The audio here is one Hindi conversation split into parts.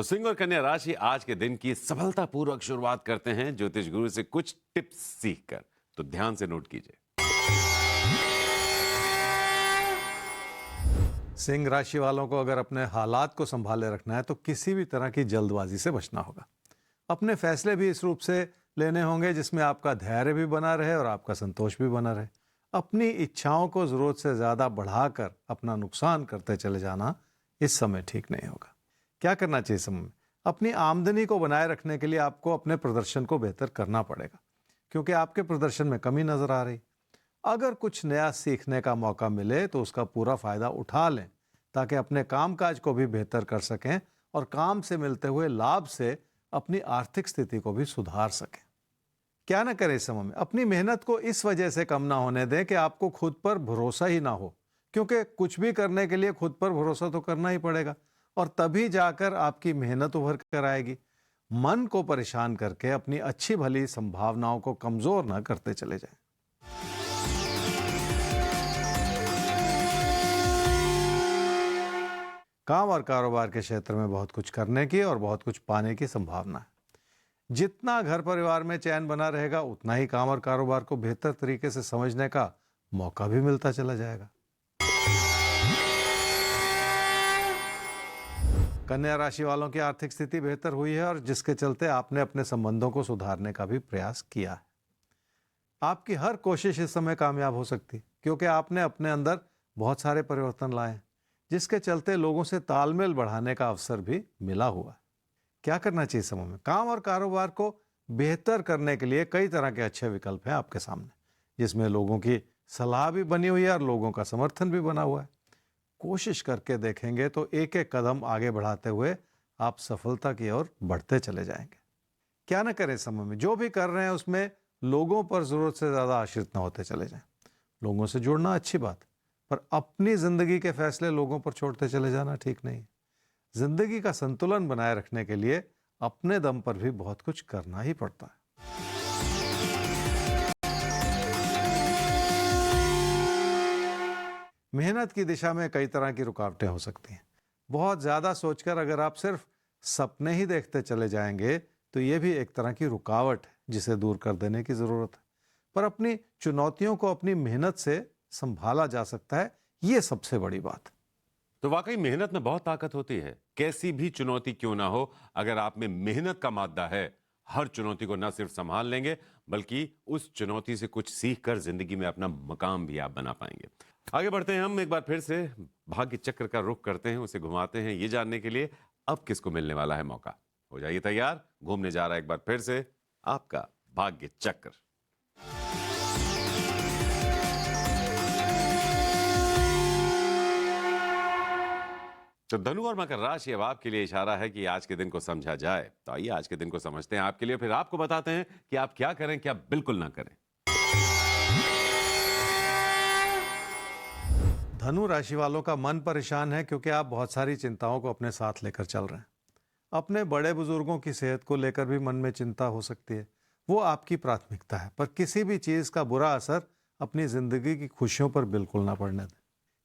तो सिंह और कन्या राशि आज के दिन की सफलतापूर्वक शुरुआत करते हैं ज्योतिष गुरु से कुछ टिप्स सीखकर। तो ध्यान से नोट कीजिए। सिंह राशि वालों को अगर अपने हालात को संभाले रखना है तो किसी भी तरह की जल्दबाजी से बचना होगा। अपने फैसले भी इस रूप से लेने होंगे जिसमें आपका धैर्य भी बना रहे और आपका संतोष भी बना रहे। अपनी इच्छाओं को जरूरत से ज्यादा बढ़ाकर अपना नुकसान करते चले जाना इस समय ठीक नहीं होगा। क्या करना चाहिए समय में? अपनी आमदनी को बनाए रखने के लिए आपको अपने प्रदर्शन को बेहतर करना पड़ेगा, क्योंकि आपके प्रदर्शन में कमी नजर आ रही। अगर कुछ नया सीखने का मौका मिले तो उसका पूरा फायदा उठा लें, ताकि अपने कामकाज को भी बेहतर कर सकें और काम से मिलते हुए लाभ से अपनी आर्थिक स्थिति को भी सुधार सकें। क्या ना करें इस समय में? अपनी मेहनत को इस वजह से कम ना होने दें कि आपको खुद पर भरोसा ही ना हो, क्योंकि कुछ भी करने के लिए खुद पर भरोसा तो करना ही पड़ेगा और तभी जाकर आपकी मेहनत उभर कर आएगी। मन को परेशान करके अपनी अच्छी भली संभावनाओं को कमजोर ना करते चले जाएं। काम और कारोबार के क्षेत्र में बहुत कुछ करने की और बहुत कुछ पाने की संभावना है। जितना घर परिवार में चैन बना रहेगा उतना ही काम और कारोबार को बेहतर तरीके से समझने का मौका भी मिलता चला जाएगा। कन्या राशि वालों की आर्थिक स्थिति बेहतर हुई है और जिसके चलते आपने अपने संबंधों को सुधारने का भी प्रयास किया है। आपकी हर कोशिश इस समय कामयाब हो सकती है, क्योंकि आपने अपने अंदर बहुत सारे परिवर्तन लाए हैं, जिसके चलते लोगों से तालमेल बढ़ाने का अवसर भी मिला हुआ है। क्या करना चाहिए समय में? काम और कारोबार को बेहतर करने के लिए कई तरह के अच्छे विकल्प हैं आपके सामने, जिसमें लोगों की सलाह भी बनी हुई है और लोगों का समर्थन भी बना हुआ है। कोशिश करके देखेंगे तो एक एक कदम आगे बढ़ाते हुए आप सफलता की ओर बढ़ते चले जाएंगे। क्या ना करें समय में? जो भी कर रहे हैं उसमें लोगों पर जरूरत से ज्यादा आश्रित ना होते चले जाएं। लोगों से जुड़ना अच्छी बात, पर अपनी जिंदगी के फैसले लोगों पर छोड़ते चले जाना ठीक नहीं है। जिंदगी का संतुलन बनाए रखने के लिए अपने दम पर भी बहुत कुछ करना ही पड़ता है। मेहनत की दिशा में कई तरह की रुकावटें हो सकती हैं। बहुत ज्यादा सोचकर अगर आप सिर्फ सपने ही देखते चले जाएंगे तो यह भी एक तरह की रुकावट है जिसे दूर कर देने की जरूरत है। पर अपनी चुनौतियों को अपनी मेहनत से संभाला जा सकता है, यह सबसे बड़ी बात। तो वाकई मेहनत में बहुत ताकत होती है। कैसी भी चुनौती क्यों ना हो, अगर आप में मेहनत का मादा है, हर चुनौती को न सिर्फ संभाल लेंगे बल्कि उस चुनौती से कुछ सीख कर जिंदगी में अपना मकाम भी आप बना पाएंगे। आगे बढ़ते हैं, हम एक बार फिर से भाग्य चक्र का रुख करते हैं, उसे घुमाते हैं, ये जानने के लिए अब किसको मिलने वाला है मौका। हो जाइए तैयार, घूमने जा रहा है एक बार फिर से आपका भाग्य चक्र। तो धनु और मकर राशि, अब आपके लिए इशारा है कि आज के दिन को समझा जाए। तो आइए आज के दिन को समझते हैं आपके लिए, फिर आपको बताते हैं कि आप क्या करें, क्या बिल्कुल ना करें। धनु राशि वालों का मन परेशान है क्योंकि आप बहुत सारी चिंताओं को अपने साथ लेकर चल रहे हैं। अपने बड़े बुजुर्गों की सेहत को लेकर भी मन में चिंता हो सकती है। वो आपकी प्राथमिकता है, पर किसी भी चीज का बुरा असर अपनी जिंदगी की खुशियों पर बिल्कुल ना पड़ने दें।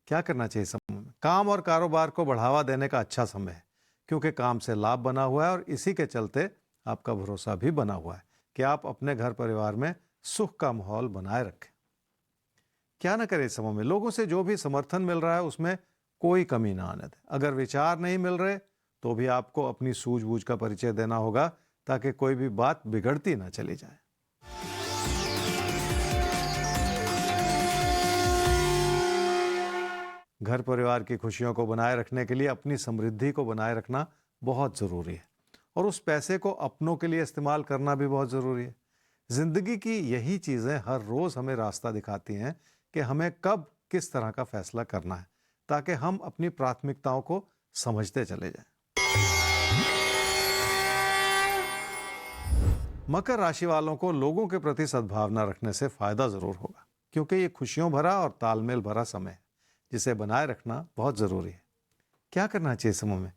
क्या करना चाहिए समय में? काम और कारोबार को बढ़ावा देने का अच्छा समय है, क्योंकि काम से लाभ बना हुआ है और इसी के चलते आपका भरोसा भी बना हुआ है कि आप अपने घर परिवार में सुख का माहौल बनाए रखें। क्या ना करें इस समय में? लोगों से जो भी समर्थन मिल रहा है उसमें कोई कमी ना आने दें। अगर विचार नहीं मिल रहे तो भी आपको अपनी सूझबूझ का परिचय देना होगा, ताकि कोई भी बात बिगड़ती ना चली जाए। घर परिवार की खुशियों को बनाए रखने के लिए अपनी समृद्धि को बनाए रखना बहुत जरूरी है और उस पैसे को अपनों के लिए इस्तेमाल करना भी बहुत जरूरी है। जिंदगी की यही चीजें हर रोज हमें रास्ता दिखाती हैं कि हमें कब किस तरह का फैसला करना है, ताकि हम अपनी प्राथमिकताओं को समझते चले जाएं। मकर राशि वालों को लोगों के प्रति सद्भावना रखने से फायदा जरूर होगा, क्योंकि ये खुशियों भरा और तालमेल भरा समय है जिसे बनाए रखना बहुत जरूरी है। क्या करना चाहिए समय में?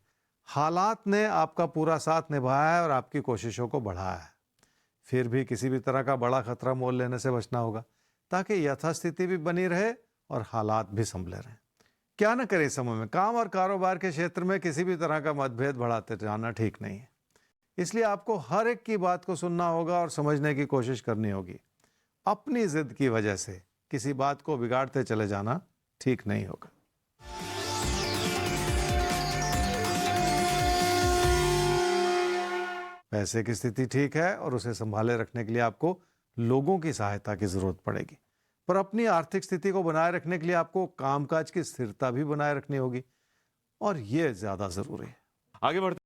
हालात ने आपका पूरा साथ निभाया है और आपकी कोशिशों को बढ़ाया है, फिर भी किसी भी तरह का बड़ा खतरा मोल लेने से बचना होगा, ताकि यथास्थिति भी बनी रहे और हालात भी संभले रहें। क्या न करें इस समय में? काम और कारोबार के क्षेत्र में किसी भी तरह का मतभेद बढ़ाते जाना ठीक नहीं है। इसलिए आपको हर एक की बात को सुनना होगा और समझने की कोशिश करनी होगी। अपनी जिद की वजह से किसी बात को बिगाड़ते चले जाना ठीक नहीं होगा। पैसे की स्थिति ठीक है और उसे संभाले रखने के लिए आपको लोगों की सहायता की जरूरत पड़ेगी, पर अपनी आर्थिक स्थिति को बनाए रखने के लिए आपको कामकाज की स्थिरता भी बनाए रखनी होगी और यह ज्यादा जरूरी है। आगे बढ़ते